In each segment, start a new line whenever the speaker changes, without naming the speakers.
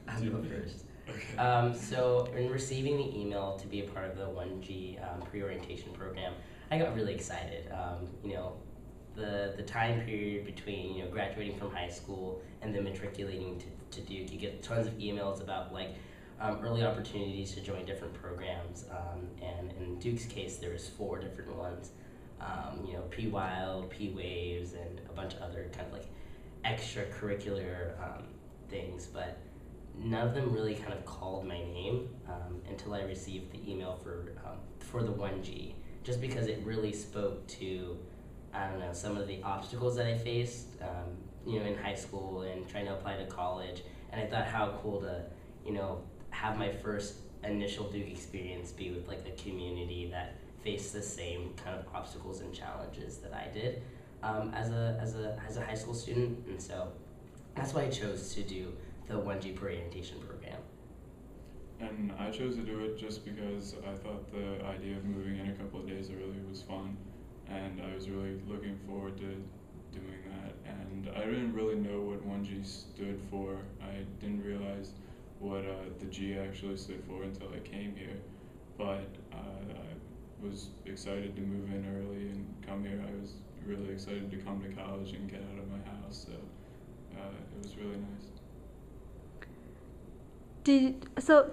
I'll go first.
Okay.
So in receiving the email to be a part of the 1G pre-orientation program, I got really excited. The time period between graduating from high school and then matriculating to Duke, you get tons of emails about like early opportunities to join different programs. And in Duke's case, there was four different ones. P-Wild, P-Waves, and a bunch of other kind of like extracurricular things, but none of them really kind of called my name until I received the email for the 1G, just because it really spoke to, I don't know, some of the obstacles that I faced, in high school and trying to apply to college. And I thought how cool to, have my first initial Duke experience be with like a community that faced the same kind of obstacles and challenges that I did as a high school student. And so that's why I chose to do the 1G orientation program.
And I chose to do it just because I thought the idea of moving in a couple of days early was fun, and I was really looking forward to doing that. And I didn't really know what 1G stood for. I didn't realize what the G actually stood for until I came here. But I was excited to move in early and come here. I was really excited to come to college and get out of my house. So it was really nice.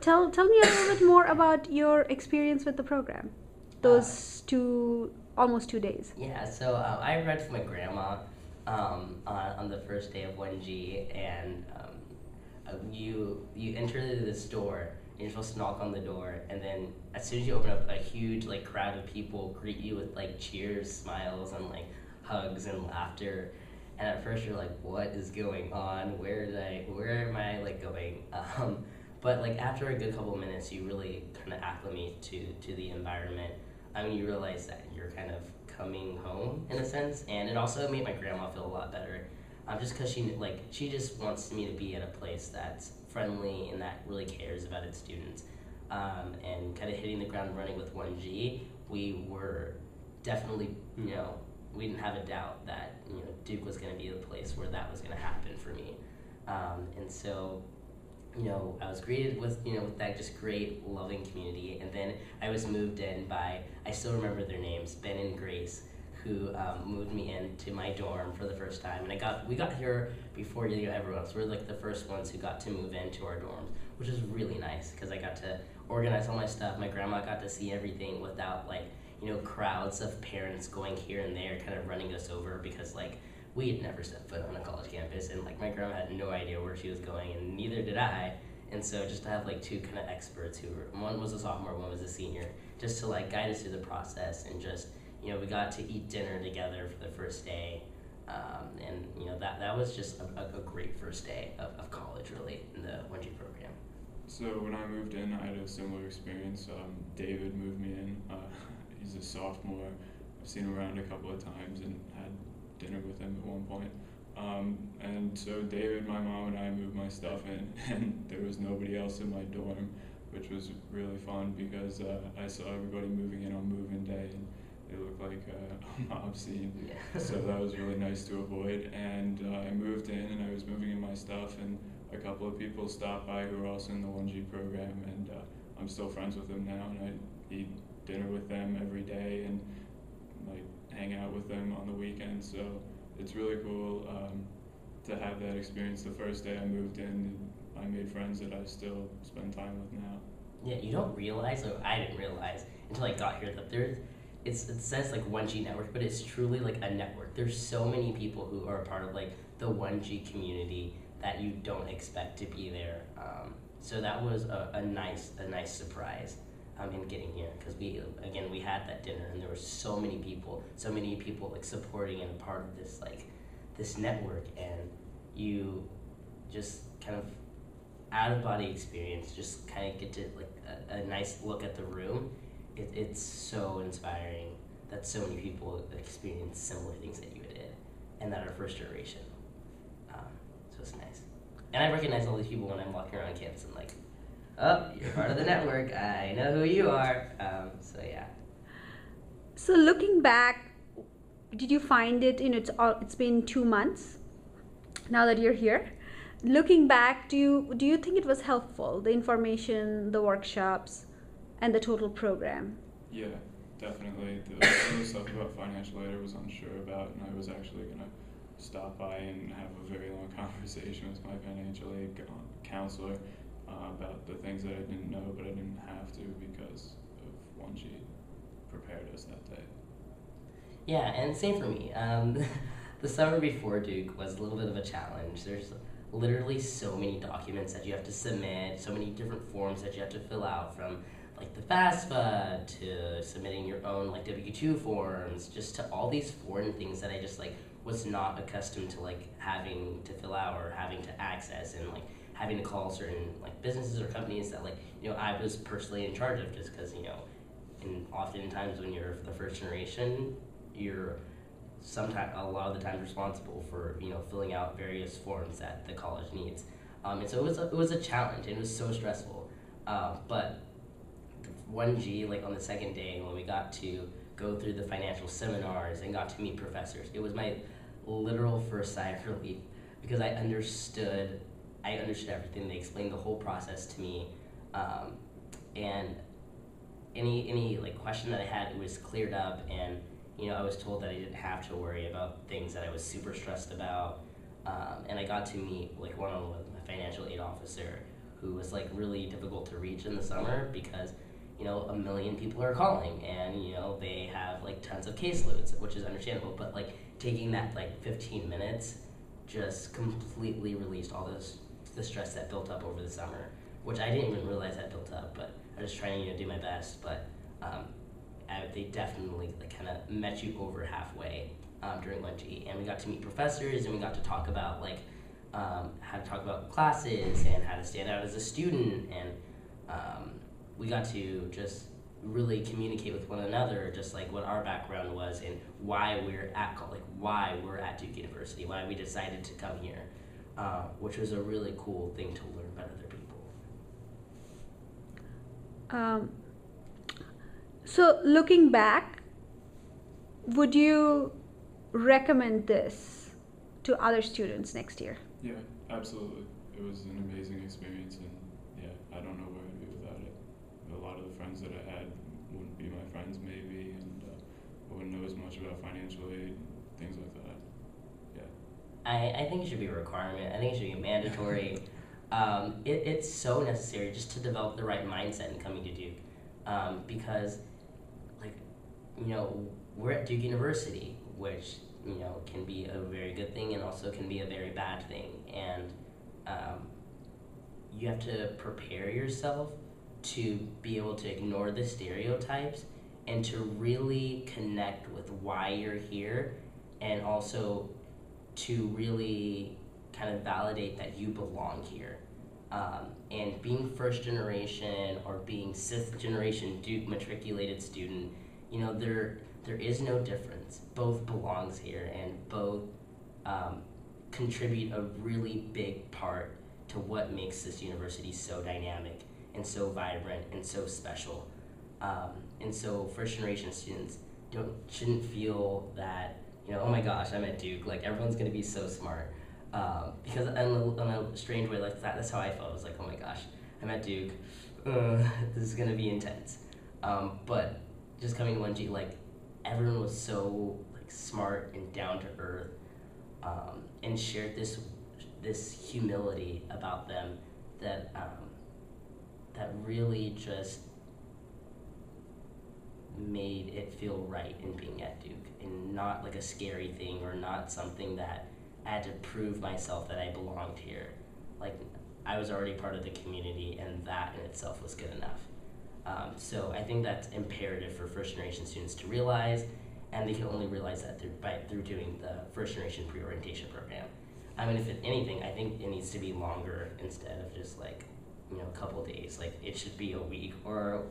Tell me a little bit more about your experience with the program. Those almost 2 days.
Yeah, so I read for my grandma on the first day of 1G, and you enter the store. You're supposed to knock on the door, and then as soon as you open up, a huge like crowd of people greet you with like cheers, smiles, and like hugs and laughter. And at first you're like, what is going on? Where am I like going? But like after a good couple minutes, you really kind of acclimate to the environment. I mean, you realize that you're kind of coming home in a sense, and it also made my grandma feel a lot better. Just because she just wants me to be at a place that's friendly and that really cares about its students. And kind of hitting the ground running with 1G, we were definitely, we didn't have a doubt that Duke was going to be the place where that was going to happen for me. And so I was greeted with that just great, loving community, and then I was moved in by, I still remember their names, Ben and Grace, who moved me into my dorm for the first time, and we got here before everyone else. We're like the first ones who got to move into our dorms, which was really nice because I got to organize all my stuff. My grandma got to see everything without crowds of parents going here and there, kind of running us over because we had never set foot on a college campus, and my grandma had no idea where she was going, and neither did I. And so just to have two kind of experts one was a sophomore, one was a senior, just to guide us through the process, and just we got to eat dinner together for the first day, and that was just a great first day of college, really, in the 1G program.
So when I moved in, I had a similar experience. David moved me in. He's a sophomore. I've seen him around a couple of times and had dinner with him at one point. And so David, my mom, and I moved my stuff in, and there was nobody else in my dorm, which was really fun because I saw everybody moving in on move-in day, and it looked like a mob scene.
Yeah.
So that was really nice to avoid. And I moved in, and I was moving in my stuff, and a couple of people stopped by who were also in the 1G program, and I'm still friends with them now, and I eat dinner with them every day and hang out with them on the weekends. So it's really cool to have that experience. The first day I moved in, I made friends that I still spend time with now.
Yeah, you don't realize, or I didn't realize until I got here, that it says 1G network, but it's truly a network. There's so many people who are a part of the 1G community that you don't expect to be there. So that was a nice surprise in getting here, because we had that dinner, and there were so many people supporting and part of this network, and you just kind of out of body experience, just kind of get to a nice look at the room. It's so inspiring that so many people experience similar things that you did, and that are first generation. So it's nice. And I recognize all these people when I'm walking around campus and oh, you're part of the network. I know who you are. So yeah.
So looking back, did you find it? It's been 2 months now that you're here. looking back, do you think it was helpful, the information, the workshops, and the total program?
Yeah, definitely. Some of the stuff about financial aid I was unsure about, and I was actually going to stop by and have a very long conversation with my financial aid counselor about the things that I didn't know, but I didn't have to because of 1G prepared us that day.
Yeah, and same for me. The summer before Duke was a little bit of a challenge. There's literally so many documents that you have to submit, so many different forms that you have to fill out, from like the FAFSA to submitting your own like W-2 forms, just to all these foreign things that I just like was not accustomed to like having to fill out or having to access, and like having to call certain like businesses or companies that like I was personally in charge of, just because and oftentimes when you're the first generation, you're sometimes a lot of the time responsible for filling out various forms that the college needs, and so it was a challenge, and it was so stressful, but 1G, like on the second day when we got to go through the financial seminars and got to meet professors, it was my literal first sigh of relief, because I understood everything. They explained the whole process to me, and any like question that I had, it was cleared up, and I was told that I didn't have to worry about things that I was super stressed about, and I got to meet like one-on-one with my financial aid officer, who was like really difficult to reach in the summer because a million people are calling, and they have like tons of caseloads, which is understandable, but like taking that like 15 minutes just completely released all the stress that built up over the summer, which I didn't even realize had built up, but I was trying to do my best, but they definitely like kind of met you over halfway during 1G, and we got to meet professors, and we got to talk about like how to talk about classes and how to stand out as a student, and we got to just really communicate with one another, just like what our background was and why we're at Duke University, why we decided to come here, which was a really cool thing to learn about other people.
So looking back, would you recommend this to other students next year?
Yeah, absolutely. It was an amazing experience, and yeah, I don't know where I'd be without it. A lot of the friends that I had wouldn't be my friends maybe, and I wouldn't know as much about financial aid, things like that. Yeah.
I think it should be a requirement. I think it should be mandatory. It's so necessary just to develop the right mindset in coming to Duke, because we're at Duke University, which can be a very good thing and also can be a very bad thing, and you have to prepare yourself to be able to ignore the stereotypes and to really connect with why you're here, and also to really kind of validate that you belong here. And being first generation or being sixth generation Duke matriculated student, there is no difference. Both belongs here, and both contribute a really big part to what makes this university so dynamic and so vibrant and so special. And so first generation students shouldn't feel that oh my gosh, I'm at Duke, like everyone's gonna be so smart. Because in a strange way, like that's how I felt. I was like, oh my gosh, I'm at Duke. This is gonna be intense. But just coming to 1G, like everyone was so like smart and down to earth, and shared this humility about them that that really just made it feel right in being at Duke, and not like a scary thing, or not something that I had to prove myself that I belonged here. Like I was already part of the community, and that in itself was good enough. So I think that's imperative for first generation students to realize, and they can only realize that through doing the first generation pre-orientation program. I mean, if anything, I think it needs to be longer instead of just like a couple days. Like it should be a week, or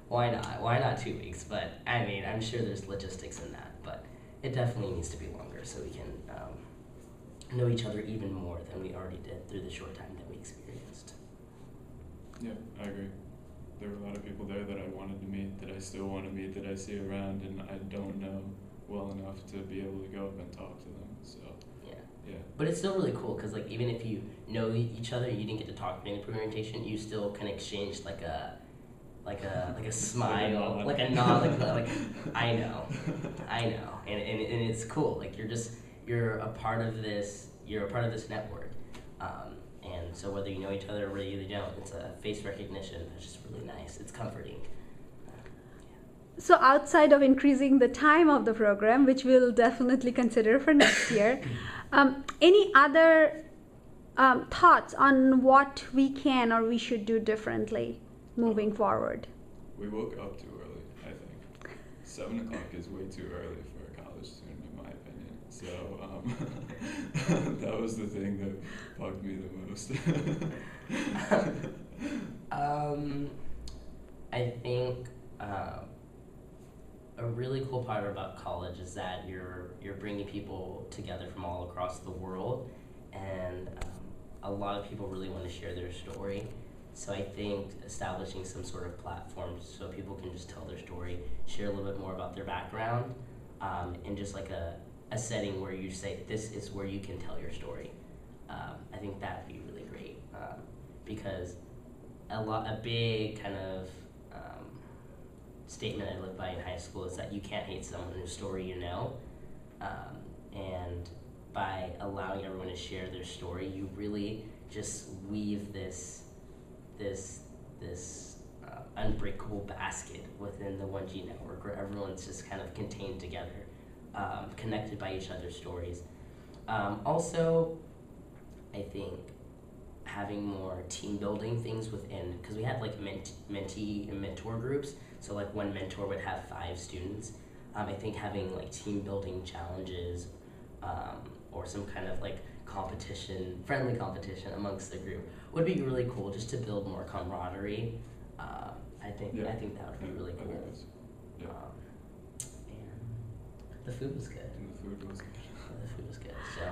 why not? Why not 2 weeks? But I mean, I'm sure there's logistics in that, but it definitely needs to be longer so we can know each other even more than we already did through the short time that we experienced.
Yeah, I agree. There were a lot of people there that I wanted to meet, that I still want to meet, that I see around, and I don't know well enough to be able to go up and talk to them. So
Yeah.
Yeah.
But it's still really cool because like even if you know each other, you didn't get to talk during the pre-orientation, you still can exchange like a smile, like a nod, like I know, and it's cool. Like you're a part of this network, and so whether you know each other or whether you don't, it's a face recognition. It's just really nice. It's comforting.
So outside of increasing the time of the program, which we'll definitely consider for next year, any other thoughts on what we can or we should do differently moving forward?
We woke up too early, I think. 7 o'clock is way too early for a college student, in my opinion. So that was the thing that bugged me the most.
I think a really cool part about college is that you're bringing people together from all across the world, and a lot of people really want to share their story. So I think establishing some sort of platform so people can just tell their story, share a little bit more about their background, and just like a setting where you say this is where you can tell your story. I think that'd be really great, because a big kind of statement I live by in high school is that you can't hate someone whose story you know, and by allowing everyone to share their story, you really just weave this unbreakable basket within the 1G network where everyone's just kind of contained together, connected by each other's stories. Also, I think having more team building things within, because we had like mentee and mentor groups, so like one mentor would have 5 students. I think having like team building challenges, or some kind of like friendly competition amongst the group would be really cool, just to build more camaraderie. I think that would be really cool. And the food was good.
And the food was good.
The food was good. So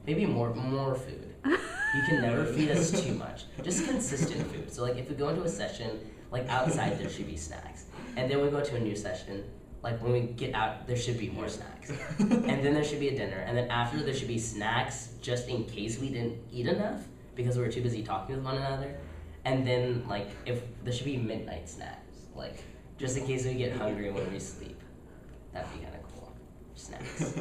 maybe more food. You can never feed us too much. Just consistent food. So like if we go into a session, like outside there should be snacks, and then we go to a new session. Like when we get out, there should be more snacks, and then there should be a dinner, and then after there should be snacks just in case we didn't eat enough because we were too busy talking with one another, and then like if there should be midnight snacks, like just in case we get hungry when we sleep. That'd be kind of cool. Snacks.